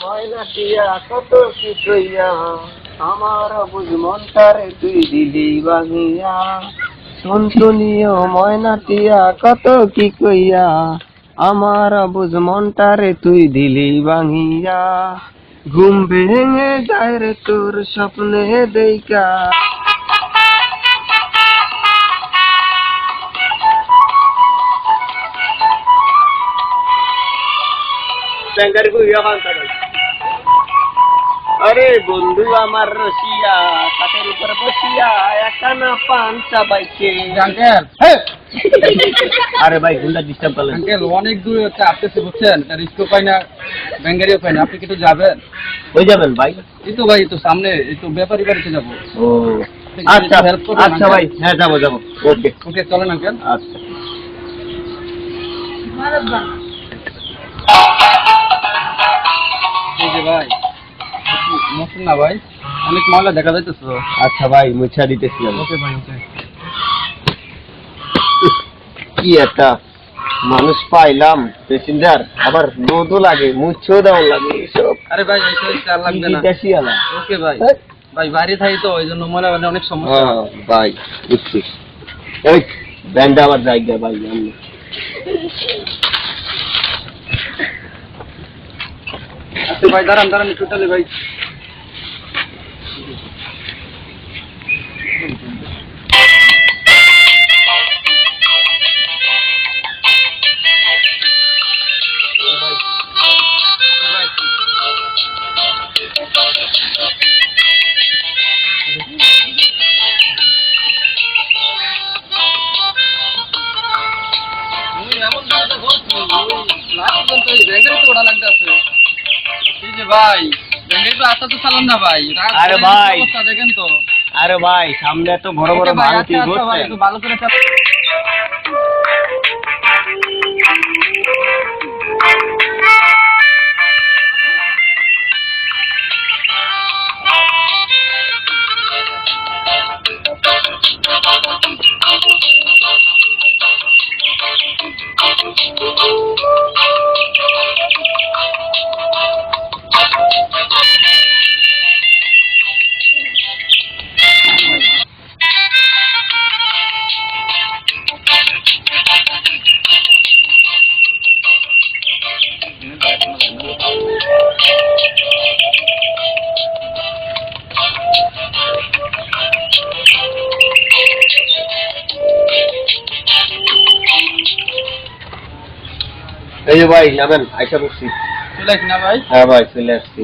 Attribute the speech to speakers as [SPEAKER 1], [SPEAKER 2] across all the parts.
[SPEAKER 1] ময়না টিয়া কত কি কইয়া আমার বুঝ মনটারে তুই দিলি ভাঙিয়া টুনটুনিও ময়না টিয়া কত কি কইয়া আমার বুঝ মনটারে তুই দিলি ভাঙিয়া ঘুম ভেঙে যায় রে তোর স্বপ্নে দেইকা अरे बंधु आमार रसिया काटेर ऊपर बसिया एकाना पान चाबाइছে আঙ্কেল আরে ভাই গুন্ডা ডিস্টার্ব করলেন
[SPEAKER 2] আঙ্কেল অনেক দূর হচ্ছে আসতেছে বুঝছেন তার রিস্ক পাই না ব্যাঙ্গারিও পাই না আপনি কি একটু যাবেন
[SPEAKER 1] কই যাবেন ভাই
[SPEAKER 2] এই তো ভাই তো সামনে এই তো ব্যাপারী বাড়িতে যাব
[SPEAKER 1] ও আচ্ছা আচ্ছা ভাই হ্যাঁ যাব যাব ওকে
[SPEAKER 2] ওকে চলেন আঙ্কেল
[SPEAKER 1] আচ্ছা
[SPEAKER 3] মারবা
[SPEAKER 2] এই যে ভাই মশন না ভাই অনেক ময়লা দেখা যাইতেছে তো
[SPEAKER 1] আচ্ছা ভাই মুছা দিতেছি আমি
[SPEAKER 2] ওকে ভাই ওকে
[SPEAKER 1] কি একটা মানুষ পাইলাম প্যাসেঞ্জার আবার রোদও লাগে মুছও দেওয়া লাগে সব
[SPEAKER 2] আরে ভাই এইসব আর লাগবে না
[SPEAKER 1] দেশি আলা
[SPEAKER 2] ওকে ভাই ভাই বাইরে থাকি তো ওই জন্য ময়লা মানে অনেক সমস্যা
[SPEAKER 1] ভাই বুঝছি এই ব্যান্ড আমার জায়গা ভাই আমি
[SPEAKER 2] আচ্ছা ভাই দাঁড়ান দাঁড়ান একটু তাহলে ভাই ভাই ব্যাঙ্গারি তো আসা তো চালান না ভাই
[SPEAKER 1] আরে ভাই
[SPEAKER 2] দেখেন তো
[SPEAKER 1] আরে ভাই সামনে এত বড় বড় মারুতি ঘুরছে
[SPEAKER 2] একটু ভালো করে চালান
[SPEAKER 1] এই যে ভাই নামেন আইসা বসছি
[SPEAKER 2] চলে আসি না ভাই
[SPEAKER 1] হ্যাঁ ভাই চলে আসছি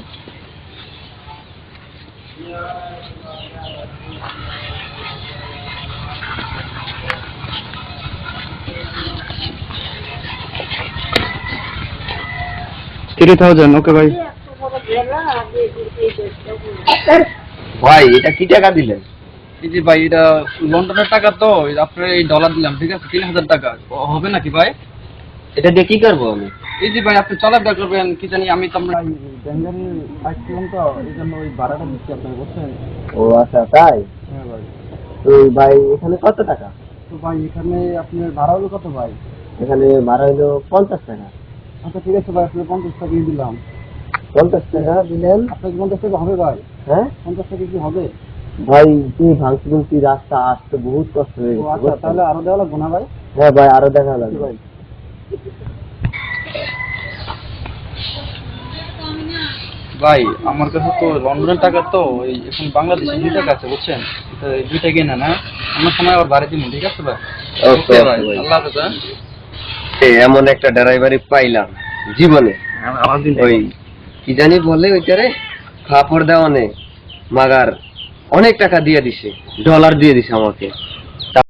[SPEAKER 2] ওকে ভাই
[SPEAKER 1] ভাই এটা কি টাকা দিলেন
[SPEAKER 2] এই যে ভাই এটা লন্ডনের টাকা তো আপনার এই ডলার দিলাম ঠিক আছে 3000 টাকা হবে নাকি ভাই
[SPEAKER 1] এটা দিয়ে কি করবো আমি
[SPEAKER 2] এই যে ভাই আপনি চলাফেরা করবেন কি জানি আমি তো আমরা ব্যাঙ্গারি আসছিলাম তো এই জন্য ওই ভাড়াটা দিচ্ছি আপনাকে বুঝছেন
[SPEAKER 1] ও আচ্ছা তাই
[SPEAKER 2] হ্যাঁ ভাই
[SPEAKER 1] তো ভাই এখানে কত টাকা
[SPEAKER 2] তো ভাই এখানে আপনার ভাড়া হলো কত ভাই
[SPEAKER 1] এখানে ভাড়া হলো 50 টাকা
[SPEAKER 2] আচ্ছা ঠিক আছে ভাই আপনাকে 50 টাকা দিয়ে দিলাম
[SPEAKER 1] 50 টাকা দিলেন
[SPEAKER 2] আপনাকে 50 টাকা হবে ভাই
[SPEAKER 1] হ্যাঁ
[SPEAKER 2] 50 টাকা কি হবে
[SPEAKER 1] ভাই কি ভাঙচুরটি রাস্তা আসতে বহুত কষ্ট হয়ে গেছে
[SPEAKER 2] আচ্ছা তাহলে আরো দেওয়া লাগবে না ভাই
[SPEAKER 1] হ্যাঁ ভাই আরো দেখা লাগবে
[SPEAKER 2] ভাই ভাই আমার কাছে তো লন্ডনের টাকা তো এই এখন বাংলাদেশে 2 টাকা আছে বুঝছেন তো 2 টাকা না আমার সময় আবার বাড়ি দিন ঠিক আছে ভাই ওকে ভাই আল্লাহ হাফেজ
[SPEAKER 1] এমন একটা ড্রাইভারই পাইলাম জীবনে ওই কি জানি বলে ওইটারে খাপড় দেওয়ানে মাগার অনেক টাকা দিয়ে দিছে ডলার দিয়ে দিছে আমাকে